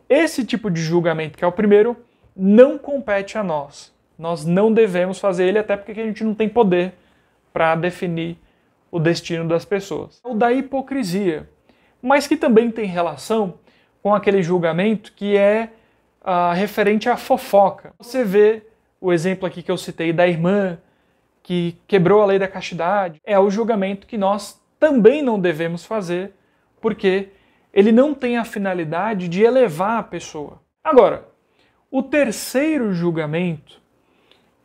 esse tipo de julgamento, que é o primeiro, não compete a nós. Nós não devemos fazer ele, até porque a gente não tem poder para definir o destino das pessoas. O da hipocrisia, mas que também tem relação com aquele julgamento que é referente à fofoca. Você vê o exemplo aqui que eu citei da irmã que quebrou a lei da castidade. É o julgamento que nós também não devemos fazer, porque ele não tem a finalidade de elevar a pessoa. Agora, o terceiro julgamento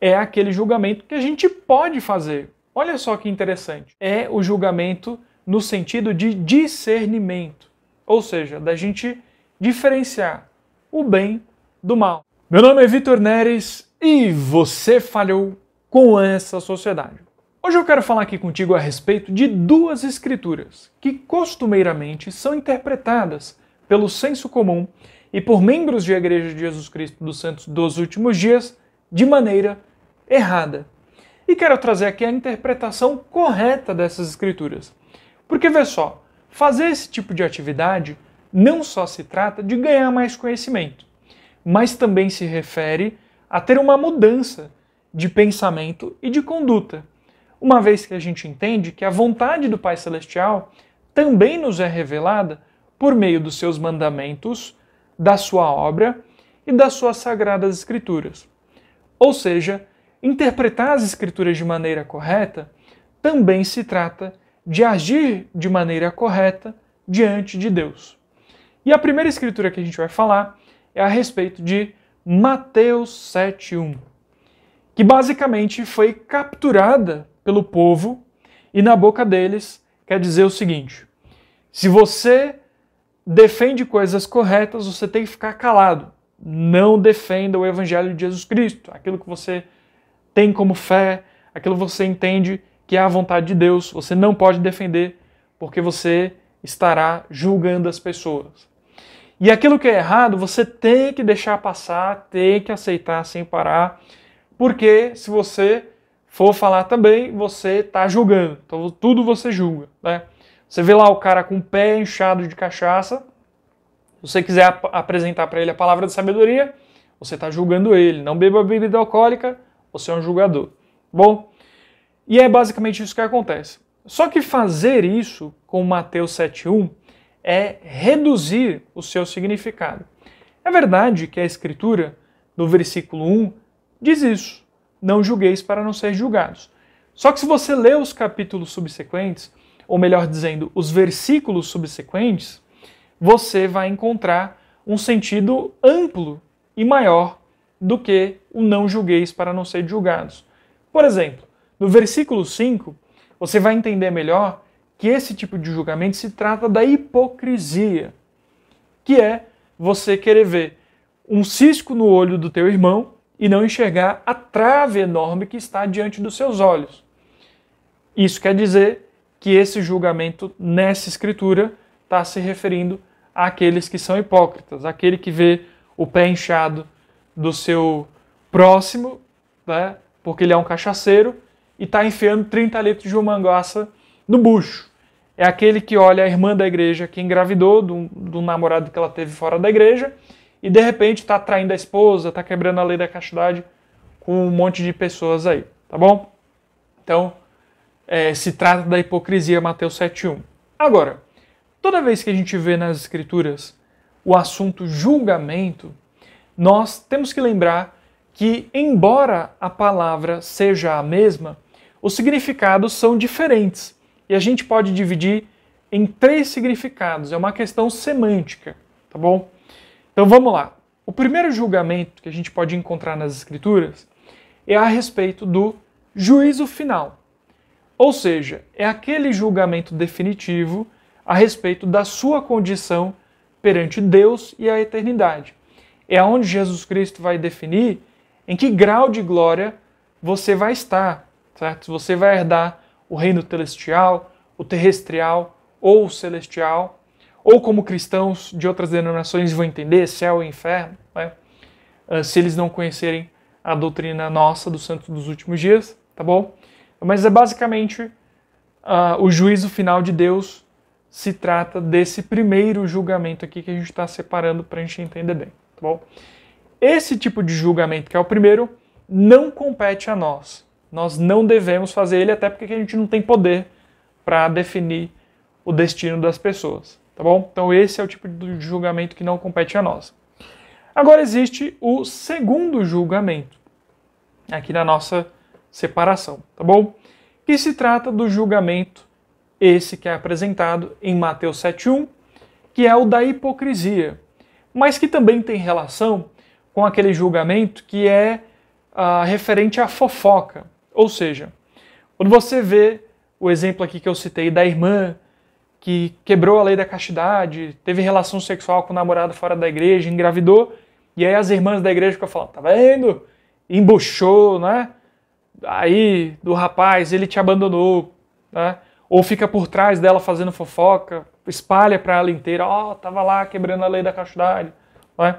é aquele julgamento que a gente pode fazer. Olha só que interessante. É o julgamento no sentido de discernimento, ou seja, da gente diferenciar o bem do mal. Meu nome é Vitor Neres e você falhou com essa sociedade. Hoje eu quero falar aqui contigo a respeito de duas escrituras que costumeiramente são interpretadas pelo senso comum e por membros da Igreja de Jesus Cristo dos Santos dos Últimos Dias de maneira errada. E quero trazer aqui a interpretação correta dessas escrituras. Porque vê só, fazer esse tipo de atividade não só se trata de ganhar mais conhecimento, mas também se refere a ter uma mudança de pensamento e de conduta, uma vez que a gente entende que a vontade do Pai Celestial também nos é revelada por meio dos seus mandamentos, da sua obra e das suas sagradas escrituras. Ou seja, interpretar as escrituras de maneira correta também se trata de agir de maneira correta diante de Deus. E a primeira escritura que a gente vai falar é a respeito de Mateus 7:1, que basicamente foi capturada pelo povo e na boca deles quer dizer o seguinte: se você defende coisas corretas, você tem que ficar calado. Não defenda o Evangelho de Jesus Cristo, aquilo que você tem como fé, aquilo que você entende que é a vontade de Deus, você não pode defender porque você estará julgando as pessoas. E aquilo que é errado, você tem que deixar passar, tem que aceitar sem parar, porque se você for falar também, você está julgando. Então tudo você julga, né? Você vê lá o cara com o pé inchado de cachaça, se você quiser apresentar para ele a palavra de sabedoria, você está julgando ele. Não beba bebida alcoólica, você é um julgador. Bom, e é basicamente isso que acontece. Só que fazer isso com Mateus 7:1 é reduzir o seu significado. É verdade que a Escritura, no versículo 1, diz isso: não julgueis para não ser julgados. Só que se você ler os capítulos subsequentes, ou melhor dizendo, os versículos subsequentes, você vai encontrar um sentido amplo e maior do que o não julgueis para não ser julgados. Por exemplo, no versículo 5, você vai entender melhor que esse tipo de julgamento se trata da hipocrisia, que é você querer ver um cisco no olho do teu irmão e não enxergar a trave enorme que está diante dos seus olhos. Isso quer dizer que esse julgamento nessa escritura está se referindo àqueles que são hipócritas, aquele que vê o pé inchado do seu próximo, né, porque ele é um cachaceiro, e está enfiando 30 litros de manguaça no bucho. É aquele que olha a irmã da igreja que engravidou do namorado que ela teve fora da igreja e de repente está traindo a esposa, está quebrando a lei da castidade com um monte de pessoas aí, tá bom? Então, se trata da hipocrisia, Mateus 7:1. Agora, toda vez que a gente vê nas escrituras o assunto julgamento, nós temos que lembrar que, embora a palavra seja a mesma, os significados são diferentes. E a gente pode dividir em 3 significados. É uma questão semântica, tá bom? Então vamos lá. O primeiro julgamento que a gente pode encontrar nas escrituras é a respeito do juízo final. Ou seja, é aquele julgamento definitivo a respeito da sua condição perante Deus e a eternidade. É onde Jesus Cristo vai definir em que grau de glória você vai estar, certo? Se você vai herdar o reino celestial, o terrestrial ou o celestial, ou como cristãos de outras denominações vão entender, céu e inferno, né? Se eles não conhecerem a doutrina nossa dos santos dos últimos dias, tá bom? Mas é basicamente o juízo final de Deus se trata desse primeiro julgamento aqui que a gente está separando para a gente entender bem, tá bom? Esse tipo de julgamento, que é o primeiro, não compete a nós. Nós não devemos fazer ele, até porque a gente não tem poder para definir o destino das pessoas, tá bom? Então esse é o tipo de julgamento que não compete a nós. Agora existe o segundo julgamento, aqui na nossa separação, tá bom? Que se trata do julgamento, esse que é apresentado em Mateus 7:1, que é o da hipocrisia, mas que também tem relação com aquele julgamento que é referente à fofoca. Ou seja, quando você vê o exemplo aqui que eu citei da irmã que quebrou a lei da castidade, teve relação sexual com o namorado fora da igreja, engravidou, e aí as irmãs da igreja ficam falando, tá vendo? Embuchou, né? Aí do rapaz, ele te abandonou, né? Ou fica por trás dela fazendo fofoca, espalha para ela inteira, ó, tava lá quebrando a lei da castidade, né?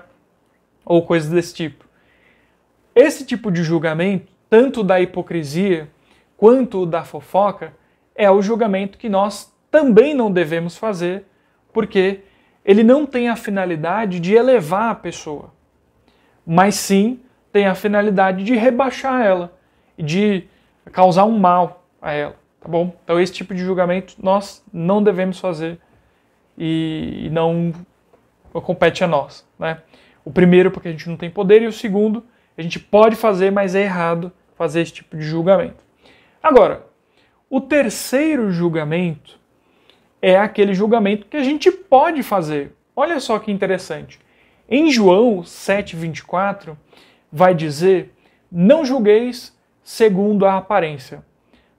Ou coisas desse tipo. Esse tipo de julgamento, tanto da hipocrisia quanto o da fofoca, é o julgamento que nós também não devemos fazer, porque ele não tem a finalidade de elevar a pessoa, mas sim tem a finalidade de rebaixar ela e de causar um mal a ela, tá bom? Então esse tipo de julgamento nós não devemos fazer e não compete a nós, né? O primeiro porque a gente não tem poder e o segundo a gente pode fazer, mas é errado fazer esse tipo de julgamento. Agora, o terceiro julgamento é aquele julgamento que a gente pode fazer. Olha só que interessante. Em João 7,24 vai dizer, não julgueis segundo a aparência,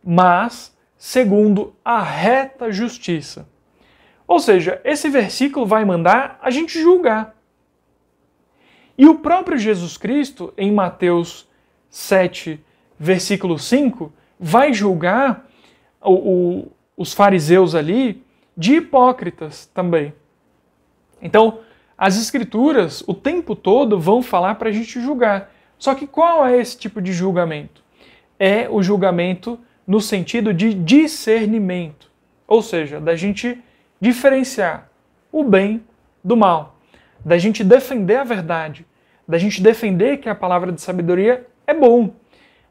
mas segundo a reta justiça. Ou seja, esse versículo vai mandar a gente julgar. E o próprio Jesus Cristo, em Mateus 7, versículo 5, vai julgar os fariseus ali de hipócritas também. Então, as escrituras o tempo todo vão falar para a gente julgar. Só que qual é esse tipo de julgamento? É o julgamento no sentido de discernimento. Ou seja, da gente diferenciar o bem do mal. Da gente defender a verdade. Da gente defender que a palavra de sabedoria é bom.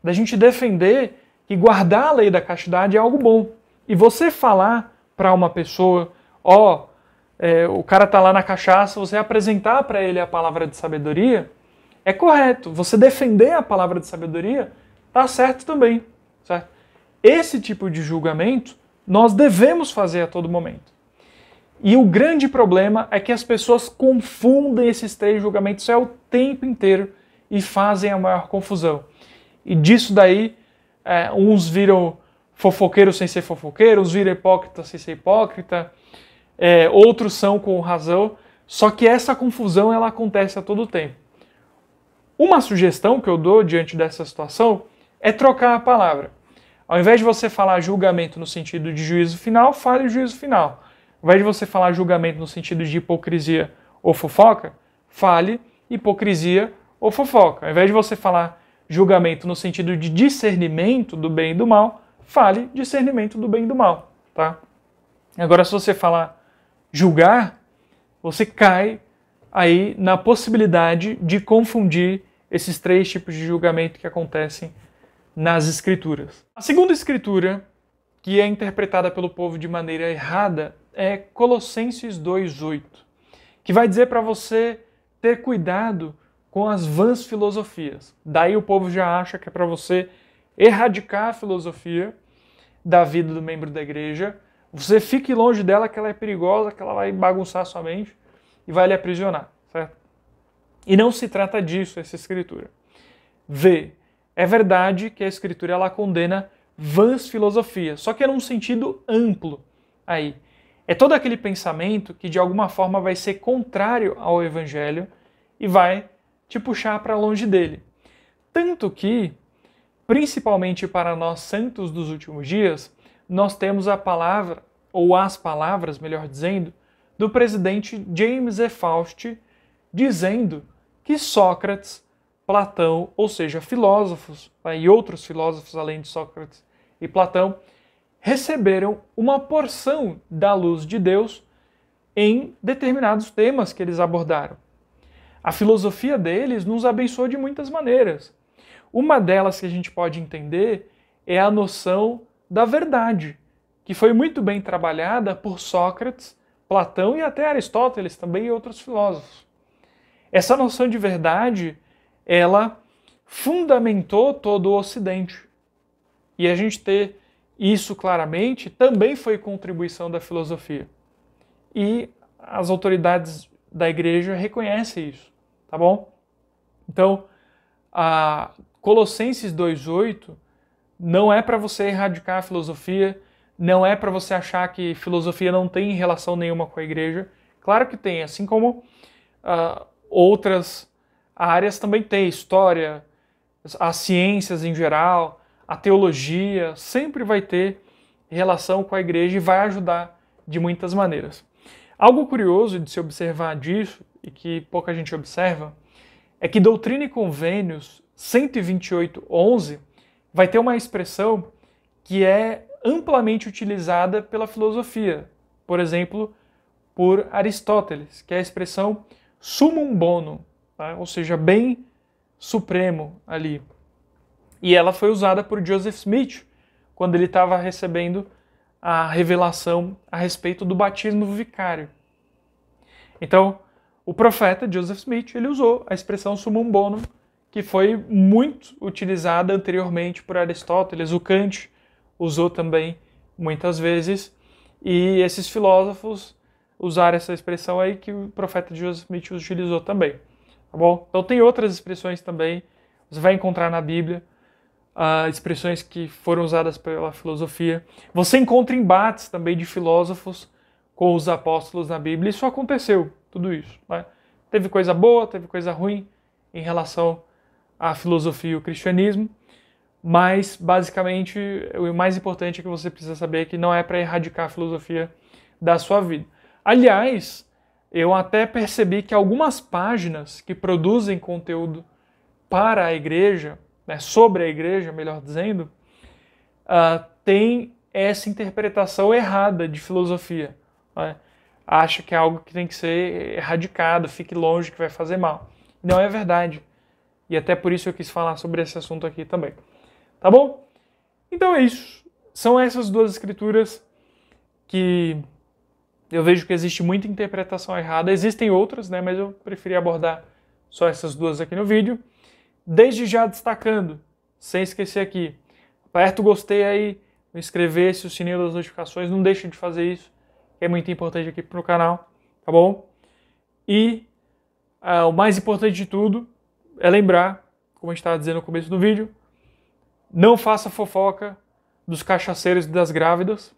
Da gente defender que guardar a lei da castidade é algo bom. E você falar para uma pessoa, o cara tá lá na cachaça, você apresentar para ele a palavra de sabedoria, é correto. Você defender a palavra de sabedoria, tá certo também. Certo? Esse tipo de julgamento nós devemos fazer a todo momento. E o grande problema é que as pessoas confundem esses três julgamentos o tempo inteiro e fazem a maior confusão. E disso daí, uns viram fofoqueiro sem ser fofoqueiro, uns viram hipócrita sem ser hipócrita, outros são com razão, só que essa confusão ela acontece a todo tempo. Uma sugestão que eu dou diante dessa situação é trocar a palavra. Ao invés de você falar julgamento no sentido de juízo final, fale juízo final. Ao invés de você falar julgamento no sentido de hipocrisia ou fofoca, fale hipocrisia ou fofoca. Ao invés de você falar julgamento no sentido de discernimento do bem e do mal, fale discernimento do bem e do mal, tá? Agora, se você falar julgar, você cai aí na possibilidade de confundir esses três tipos de julgamento que acontecem nas escrituras. A segunda escritura, que é interpretada pelo povo de maneira errada, é Colossenses 2,8, que vai dizer para você ter cuidado com as vãs filosofias. Daí o povo já acha que é para você erradicar a filosofia da vida do membro da igreja. Você fique longe dela, que ela é perigosa, que ela vai bagunçar a sua mente e vai lhe aprisionar, certo? E não se trata disso, essa escritura. É verdade que a escritura ela condena vãs filosofias, só que é num sentido amplo aí. É todo aquele pensamento que de alguma forma vai ser contrário ao evangelho e vai te puxar para longe dele. Tanto que, principalmente para nós santos dos últimos dias, nós temos a palavra, ou as palavras, melhor dizendo, do presidente James E. Faust, dizendo que Sócrates, Platão, ou seja, filósofos, e outros filósofos além de Sócrates e Platão, receberam uma porção da luz de Deus em determinados temas que eles abordaram. A filosofia deles nos abençoou de muitas maneiras. Uma delas que a gente pode entender é a noção da verdade, que foi muito bem trabalhada por Sócrates, Platão e até Aristóteles também e outros filósofos. Essa noção de verdade, ela fundamentou todo o Ocidente. E a gente ter isso claramente também foi contribuição da filosofia. E as autoridades da igreja reconhecem isso, tá bom? Então, a Colossenses 2:8 não é para você erradicar a filosofia, não é para você achar que filosofia não tem relação nenhuma com a igreja. Claro que tem, assim como outras áreas também tem, história, as ciências em geral, a teologia, sempre vai ter relação com a igreja e vai ajudar de muitas maneiras. Algo curioso de se observar disso, e que pouca gente observa, é que Doutrina e Convênios 128:11 vai ter uma expressão que é amplamente utilizada pela filosofia, por exemplo, por Aristóteles, que é a expressão summum bonum, tá? Ou seja, bem supremo ali. E ela foi usada por Joseph Smith, quando ele estava recebendo a revelação a respeito do batismo vicário. Então, o profeta Joseph Smith, ele usou a expressão summum bonum, que foi muito utilizada anteriormente por Aristóteles. O Kant usou também muitas vezes, e esses filósofos usaram essa expressão aí que o profeta Joseph Smith utilizou também, tá bom? Então tem outras expressões também, você vai encontrar na Bíblia, expressões que foram usadas pela filosofia. Você encontra embates também de filósofos com os apóstolos na Bíblia. Isso aconteceu, tudo isso, né? Teve coisa boa, teve coisa ruim em relação à filosofia e o cristianismo, mas basicamente o mais importante é que você precisa saber que não é para erradicar a filosofia da sua vida. Aliás, eu até percebi que algumas páginas que produzem conteúdo para a igreja, né, sobre a igreja, melhor dizendo, tem essa interpretação errada de filosofia, né? Acha que é algo que tem que ser erradicado, fique longe, que vai fazer mal. Não é verdade. E até por isso eu quis falar sobre esse assunto aqui também. Tá bom? Então é isso. São essas duas escrituras que eu vejo que existe muita interpretação errada. Existem outras, né, mas eu preferi abordar só essas duas aqui no vídeo. Desde já destacando, sem esquecer aqui, aperta o gostei aí, inscrever-se, o sininho das notificações, não deixe de fazer isso, que é muito importante aqui pro canal, tá bom? E o mais importante de tudo é lembrar, como a gente estava dizendo no começo do vídeo, não faça fofoca dos cachaceiros e das grávidas,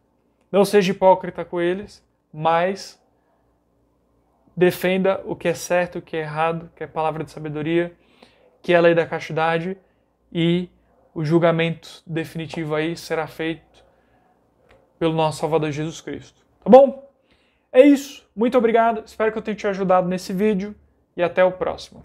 não seja hipócrita com eles, mas defenda o que é certo, o que é errado, que é palavra de sabedoria, que é a lei da castidade, e o julgamento definitivo aí será feito pelo nosso Salvador Jesus Cristo. Tá bom? É isso. Muito obrigado. Espero que eu tenha te ajudado nesse vídeo e até o próximo.